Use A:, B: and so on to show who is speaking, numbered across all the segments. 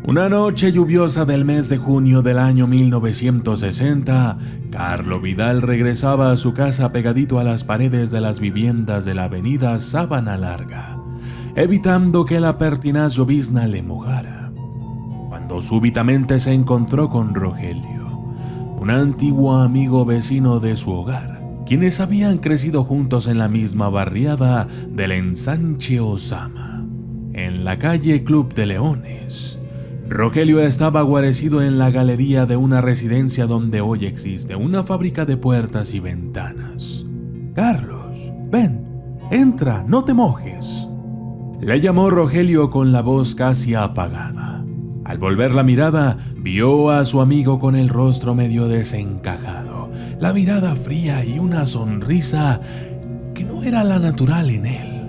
A: Una noche lluviosa del mes de junio del año 1960, Carlo Vidal regresaba a su casa pegadito a las paredes de las viviendas de la avenida Sabana Larga, evitando que la pertinaz llovizna le mojara, cuando súbitamente se encontró con Rogelio, un antiguo amigo vecino de su hogar, quienes habían crecido juntos en la misma barriada del Ensanche Osama, en la calle Club de Leones. Rogelio estaba guarecido en la galería de una residencia donde hoy existe una fábrica de puertas y ventanas. «Carlos, ven, entra, no te mojes», le llamó Rogelio con la voz casi apagada. Al volver la mirada, vio a su amigo con el rostro medio desencajado, la mirada fría y una sonrisa que no era la natural en él.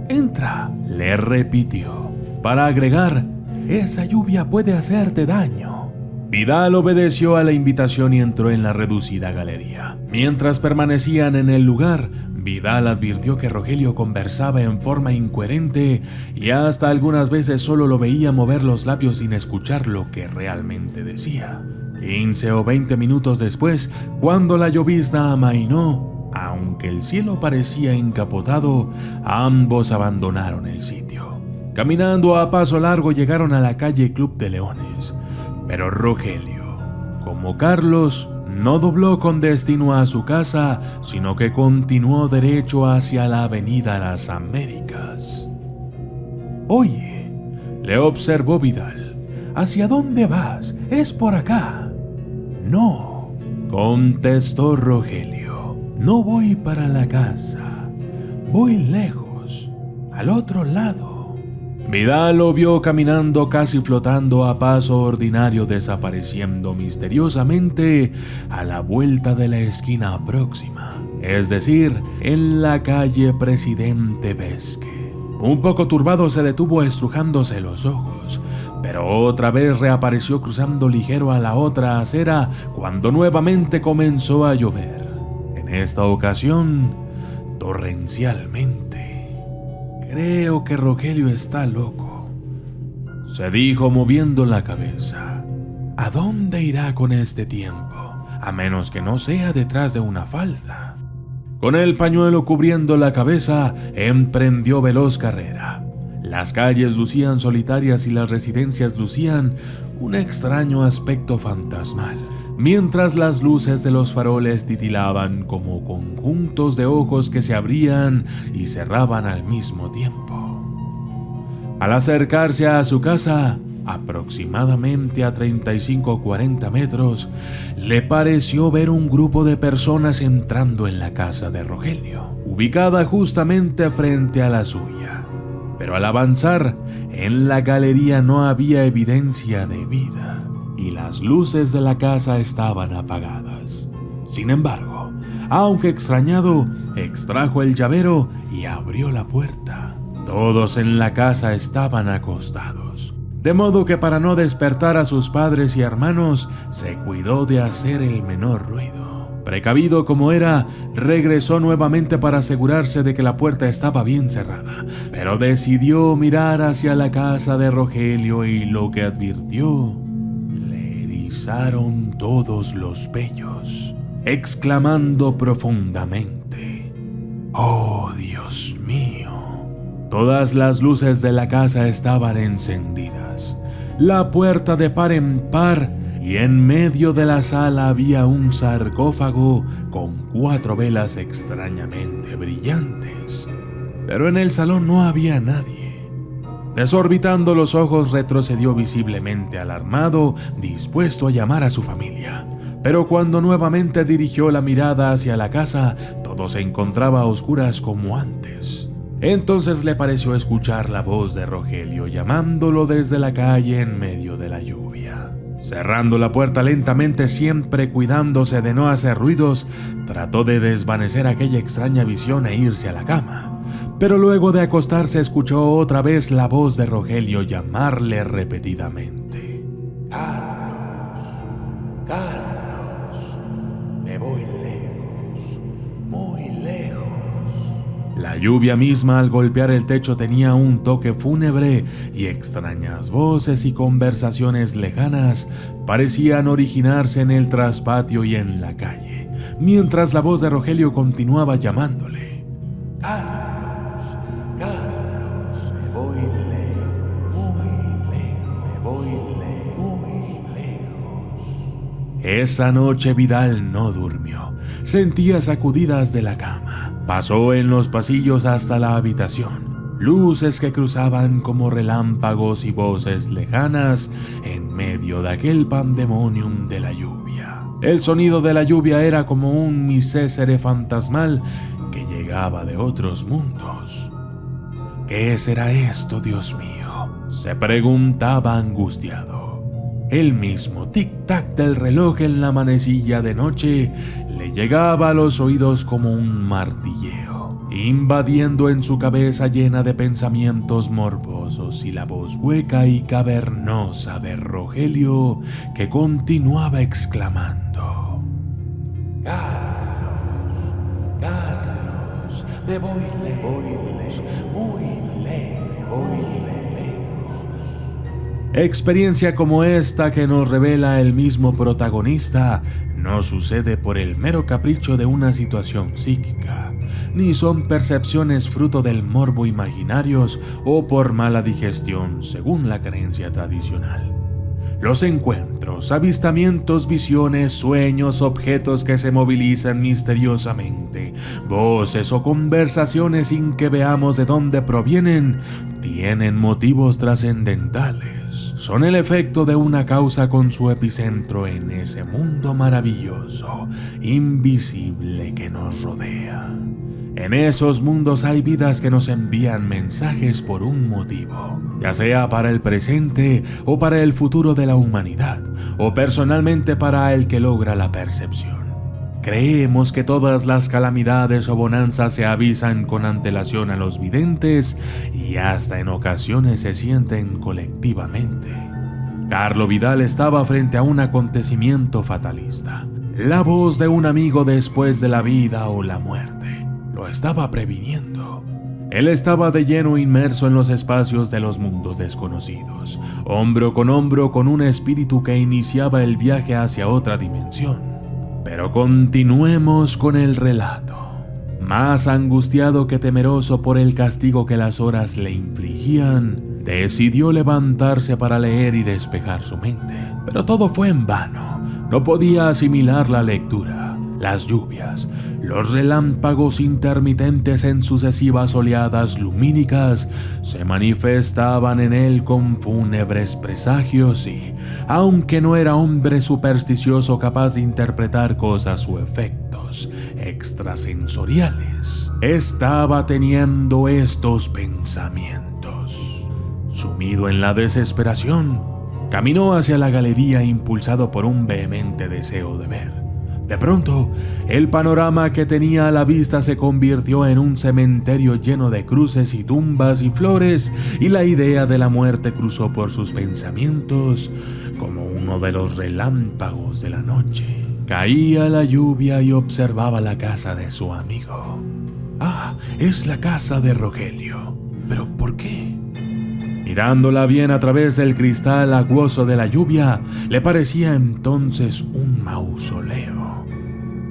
A: «Entra», le repitió, para agregar: «Esa lluvia puede hacerte daño». Vidal obedeció a la invitación y entró en la reducida galería. Mientras permanecían en el lugar, Vidal advirtió que Rogelio conversaba en forma incoherente y hasta algunas veces solo lo veía mover los labios sin escuchar lo que realmente decía. 15 o 20 minutos después, cuando la llovizna amainó, aunque el cielo parecía encapotado, ambos abandonaron el sitio. Caminando a paso largo llegaron a la calle Club de Leones, pero Rogelio, como Carlos, no dobló con destino a su casa, sino que continuó derecho hacia la avenida Las Américas. «Oye», le observó Vidal, «¿hacia dónde vas? Es por acá». «No», contestó Rogelio, «no voy para la casa, voy lejos, al otro lado». Vidal lo vio caminando casi flotando a paso ordinario, desapareciendo misteriosamente a la vuelta de la esquina próxima, es decir, en la calle Presidente Vesque. Un poco turbado se detuvo estrujándose los ojos, pero otra vez reapareció cruzando ligero a la otra acera cuando nuevamente comenzó a llover, en esta ocasión torrencialmente. «Creo que Rogelio está loco», se dijo moviendo la cabeza. «¿A dónde irá con este tiempo? A menos que no sea detrás de una falda». Con el pañuelo cubriendo la cabeza, emprendió veloz carrera. Las calles lucían solitarias y las residencias lucían un extraño aspecto fantasmal, mientras las luces de los faroles titilaban como conjuntos de ojos que se abrían y cerraban al mismo tiempo. Al acercarse a su casa, aproximadamente a 35 o 40 metros, le pareció ver un grupo de personas entrando en la casa de Rogelio, ubicada justamente frente a la suya. Pero al avanzar, en la galería no había evidencia de vida y las luces de la casa estaban apagadas. Sin embargo, aunque extrañado, extrajo el llavero y abrió la puerta. Todos en la casa estaban acostados, de modo que para no despertar a sus padres y hermanos, se cuidó de hacer el menor ruido. Precavido como era, regresó nuevamente para asegurarse de que la puerta estaba bien cerrada, pero decidió mirar hacia la casa de Rogelio y lo que advirtió le erizaron todos los vellos, exclamando profundamente: «¡Oh, Dios mío!». Todas las luces de la casa estaban encendidas, la puerta de par en par, y en medio de la sala había un sarcófago con 4 velas extrañamente brillantes. Pero en el salón no había nadie. Desorbitando los ojos, retrocedió visiblemente alarmado, dispuesto a llamar a su familia. Pero cuando nuevamente dirigió la mirada hacia la casa, todo se encontraba a oscuras como antes. Entonces le pareció escuchar la voz de Rogelio llamándolo desde la calle en medio de la lluvia. Cerrando la puerta lentamente, siempre cuidándose de no hacer ruidos, trató de desvanecer aquella extraña visión e irse a la cama. Pero luego de acostarse escuchó otra vez la voz de Rogelio llamarle repetidamente: «Carlos, Carlos, me voy lejos, muy lejos». La lluvia misma al golpear el techo tenía un toque fúnebre y extrañas voces y conversaciones lejanas parecían originarse en el traspatio y en la calle, mientras la voz de Rogelio continuaba llamándole. Carlos, Carlos, me voy lejos, muy lejos, me voy lejos, muy lejos. Esa noche Vidal no durmió, sentía sacudidas de la cama. Pasó en los pasillos hasta la habitación, luces que cruzaban como relámpagos y voces lejanas en medio de aquel pandemonium de la lluvia. El sonido de la lluvia era como un misésere fantasmal que llegaba de otros mundos. ¿Qué será esto, Dios mío?, se preguntaba angustiado. El mismo tic-tac del reloj en la manecilla de noche le llegaba a los oídos como un martilleo, invadiendo en su cabeza llena de pensamientos morbosos y la voz hueca y cavernosa de Rogelio que continuaba exclamando: Carlos, Carlos, me voy lejos, muy lejos, me voy lejos. Experiencia como esta que nos revela el mismo protagonista no sucede por el mero capricho de una situación psíquica, ni son percepciones fruto del morbo imaginarios o por mala digestión, según la creencia tradicional. Los encuentros, avistamientos, visiones, sueños, objetos que se movilizan misteriosamente, voces o conversaciones sin que veamos de dónde provienen, tienen motivos trascendentales. Son el efecto de una causa con su epicentro en ese mundo maravilloso, invisible que nos rodea. En esos mundos hay vidas que nos envían mensajes por un motivo, ya sea para el presente o para el futuro de la humanidad, o personalmente para el que logra la percepción. Creemos que todas las calamidades o bonanzas se avisan con antelación a los videntes y hasta en ocasiones se sienten colectivamente. Carlo Vidal estaba frente a un acontecimiento fatalista, la voz de un amigo después de la vida o la muerte. Lo estaba previniendo. Él estaba de lleno inmerso en los espacios de los mundos desconocidos, hombro con un espíritu que iniciaba el viaje hacia otra dimensión. Pero continuemos con el relato. Más angustiado que temeroso por el castigo que las horas le infligían, decidió levantarse para leer y despejar su mente. Pero todo fue en vano. No podía asimilar la lectura. Las lluvias, los relámpagos intermitentes en sucesivas oleadas lumínicas se manifestaban en él con fúnebres presagios y, aunque no era hombre supersticioso capaz de interpretar cosas o efectos extrasensoriales, estaba teniendo estos pensamientos. Sumido en la desesperación, caminó hacia la galería impulsado por un vehemente deseo de ver. De pronto, el panorama que tenía a la vista se convirtió en un cementerio lleno de cruces y tumbas y flores, y la idea de la muerte cruzó por sus pensamientos como uno de los relámpagos de la noche. Caía la lluvia y observaba la casa de su amigo. Ah, es la casa de Rogelio. ¿Pero por qué? Mirándola bien a través del cristal acuoso de la lluvia, le parecía entonces un mausoleo.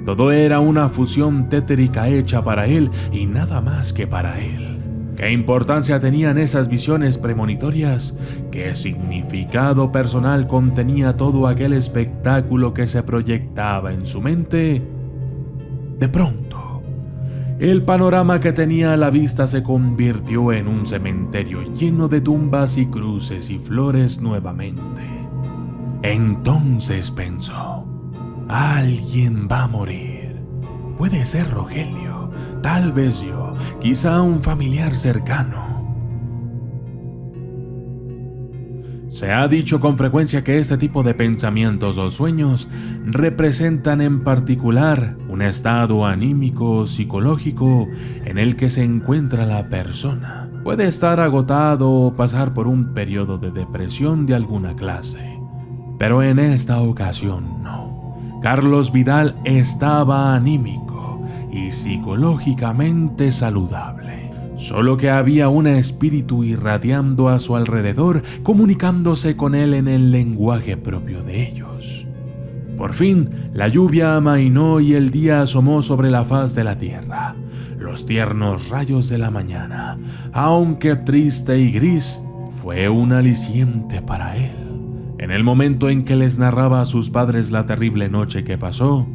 A: Todo era una fusión tétrica hecha para él y nada más que para él. ¿Qué importancia tenían esas visiones premonitorias? ¿Qué significado personal contenía todo aquel espectáculo que se proyectaba en su mente? De pronto, el panorama que tenía a la vista se convirtió en un cementerio lleno de tumbas y cruces y flores nuevamente. Entonces pensó: alguien va a morir. Puede ser Rogelio, tal vez yo, quizá un familiar cercano. Se ha dicho con frecuencia que este tipo de pensamientos o sueños representan en particular un estado anímico o psicológico en el que se encuentra la persona. Puede estar agotado o pasar por un periodo de depresión de alguna clase, pero en esta ocasión no. Carlos Vidal estaba anímico y psicológicamente saludable. solo que había un espíritu irradiando a su alrededor, comunicándose con él en el lenguaje propio de ellos. Por fin, la lluvia amainó y el día asomó sobre la faz de la tierra. Los tiernos rayos de la mañana, aunque triste y gris, fue un aliciente para él. En el momento en que les narraba a sus padres la terrible noche que pasó,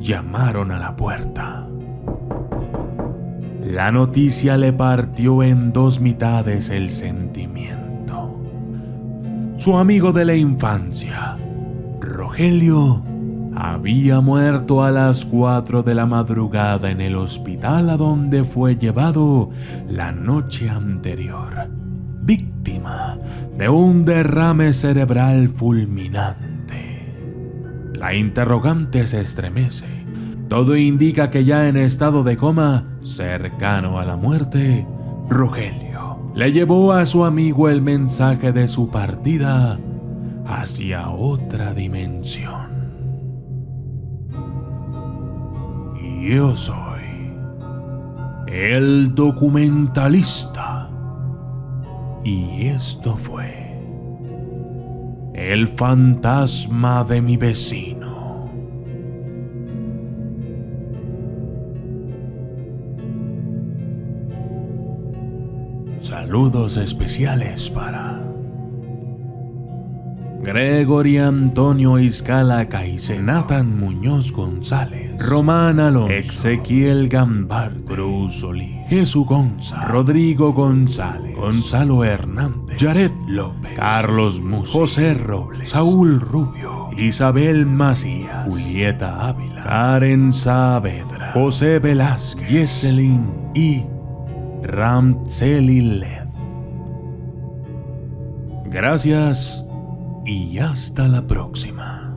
A: llamaron a la puerta. La noticia le partió en dos mitades el sentimiento. Su amigo de la infancia, Rogelio, había muerto a las 4 de la madrugada en el hospital a donde fue llevado la noche anterior, víctima de un derrame cerebral fulminante. La interrogante se estremece. Todo indica que ya en estado de coma, cercano a la muerte, Rogelio le llevó a su amigo el mensaje de su partida hacia otra dimensión. Y yo soy el documentalista. Y esto fue El fantasma de mi vecino. Saludos especiales para Gregory Antonio Iscala Caicedo, Nathan Muñoz González, Román Alonso, Ezequiel Gambard, Cruz Solís, Jesús Gonza, Rodrigo González, Gonzalo Hernández, Jared López, Carlos Mus, José Robles, Saúl Rubio, Isabel Macías, Julieta Ávila, Karen Saavedra, José Velázquez, Yeselin y Ramseli Led. Gracias y hasta la próxima.